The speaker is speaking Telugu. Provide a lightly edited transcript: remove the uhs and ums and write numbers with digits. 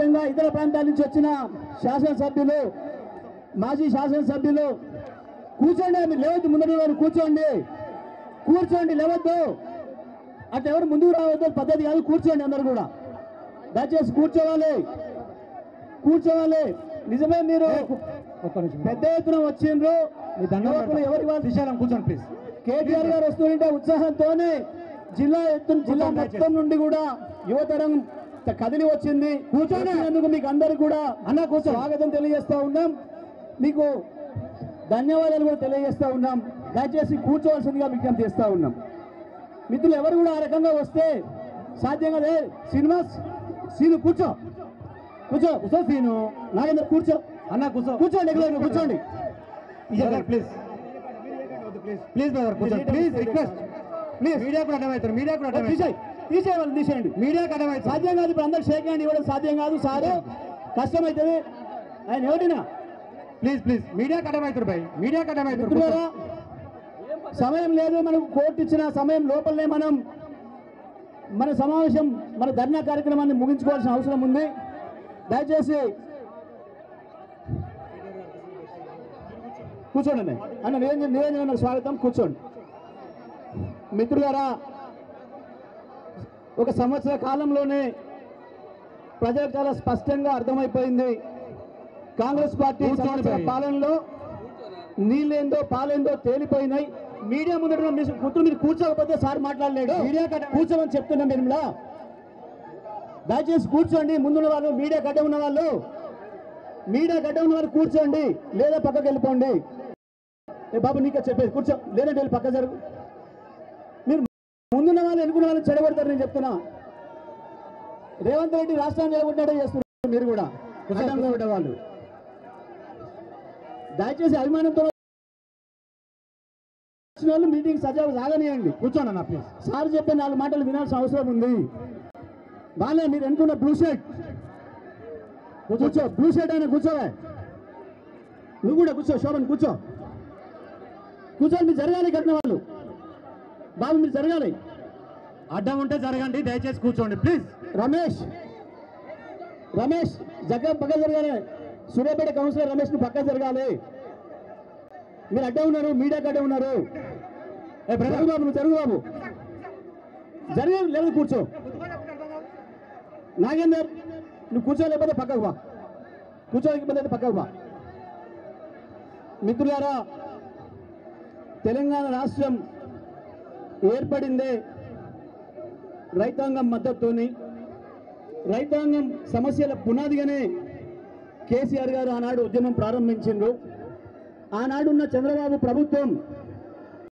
వ్యాప్తంగా ఇతర ప్రాంతాల నుంచి వచ్చిన శాసనసభ్యులు, మాజీ శాసనసభ్యులు కూర్చోండి. మీరు లేవద్దు, ముందు కూర్చోండి, కూర్చోండి, లేవద్దు. అట్లా ఎవరు ముందుకు రావద్దు, పద్ధతి కాదు. కూర్చోండి, అందరు కూడా దయచేసి కూర్చోవాలి, కూర్చోవాలి. నిజమే, మీరు పెద్ద ఎత్తున వచ్చిండ్రు. ఎవరి వాళ్ళు కూర్చోండి ప్లీజ్. కేటీఆర్ గారు వస్తుంటే ఉత్సాహంతోనే జిల్లా మొత్తం నుండి కూడా యువతరం కదిలి వచ్చింది. కూర్చోనేందుకు మీకు అందరికి కూడా స్వాగతం తెలియజేస్తా ఉన్నాం, మీకు ధన్యవాదాలు కూడా తెలియజేస్తా ఉన్నాం. దయచేసి కూర్చోవలసిందిగా విజ్ఞప్తి చేస్తా ఉన్నాం. మిత్రులు ఎవరు కూడా ఆ రకంగా వస్తే సాధ్యం కదే. శ్రీనివాస్, సీను కూర్చో, కూర్చో, కూర్చో. సీను, నాగేంద్ర కూర్చో, అన్న కూర్చో, కూర్చోండి, కూర్చోండి ప్లీజ్, ప్లీజ్ బ్రదర్ కూర్చోండి, ప్లీజ్ రిక్వెస్ట్, ప్లీజ్. మీడియా కూడా అర్థమవుతారు, మీడియా కూడా తీసేయాలి, తీసేయండి. మీడియా అర్థమవుతుంది, సాధ్యం కాదు. ఇప్పుడు అందరు షేక్ హ్యాండ్ ఇవ్వడం సాధ్యం కాదు సార్, కష్టమవుతుంది. ఆయన ఎవరినా ప్లీజ్ ప్లీజ్ మీడియా అర్థమవుతారు భయ్, మీడియా అర్థమవుతారు. సమయం లేదు మనకు, కోర్టు ఇచ్చిన సమయం లోపలనే మనం మన సమావేశం, మన ధర్నా కార్యక్రమాన్ని ముగించుకోవాల్సిన అవసరం ఉంది. దయచేసి కూర్చోండి అన్న. నిరంజన స్వాగతం, కూర్చోండి. మిత్రులారా, ఒక సంవత్సర కాలంలోనే ప్రజలకు చాలా స్పష్టంగా అర్థమైపోయింది, కాంగ్రెస్ పార్టీ సంవత్సర పాలనలో నీళ్ళేందో పాలేందో తేలిపోయినాయి. మీడియా ముందు మీరు కూర్చోకపోతే సార్ మాట్లాడలేడు, మీడియా కూర్చోమని చెప్తున్నాం. నిర్మలా, దయచేసి కూర్చోండి. ముందున్న వాళ్ళు, మీడియా గడ్డ ఉన్న వాళ్ళు, కూర్చోండి, లేదా పక్కకి వెళ్ళిపోండి. బాబు నీకే చెప్పేది, కూర్చో, లేదంటే వెళ్ళి పక్క జరుగు. మీరు ముందున్న వాళ్ళు ఎన్నుకున్న వాళ్ళని చెడగొడతారు. నేను చెప్తున్నా, రేవంత్ రెడ్డి రాష్ట్రాన్ని నిలబడ్డాడే చేస్తున్నారు. మీరు కూడా అడ్డంగా ఉండేవాళ్ళు, దయచేసి అభిమానంతో వాళ్ళు మీటింగ్ సజావు సాగనియండి. కూర్చోండి అన్న ప్లీజ్. సార్ చెప్పే 4 మాటలు వినాల్సిన అవసరం ఉంది. బాలే, మీరు ఎన్నుకున్న బ్లూ షర్ట్ కూర్చో, బ్లూ షర్ట్ అయినా కూర్చోవే. నువ్వు కూడా కూర్చో, శోభన్ కూర్చో, కూర్చోండి. మీరు జరగాలి, కట్టిన వాళ్ళు బాబు, మీరు జరగాలి. అడ్డం ఉంటే జరగండి, దయచేసి కూర్చోండి ప్లీజ్. రమేష్ పక్క జరగాలి. సూర్యాపేట కౌన్సిలర్ రమేష్ ను పక్క జరగాలి. మీరు అడ్డే ఉన్నారు, మీడియా అడ్డే ఉన్నారు. జరుగు బాబు, నువ్వు జరుగు బాబు, జరిగే లేదు, కూర్చో. నాగేందర్, నువ్వు కూర్చోలేకపోతే పక్కకు బా, కూర్చోలేకపోతే పక్కకు బా. మిత్రులారా, తెలంగాణ రాష్ట్రం ఏర్పడిందే రైతాంగం మద్దతుతోని. రైతాంగం సమస్యల పునాదిగానే కేసీఆర్ గారు ఆనాడు ఉద్యమం ప్రారంభించిండ్రు. ఆనాడున్న చంద్రబాబు ప్రభుత్వం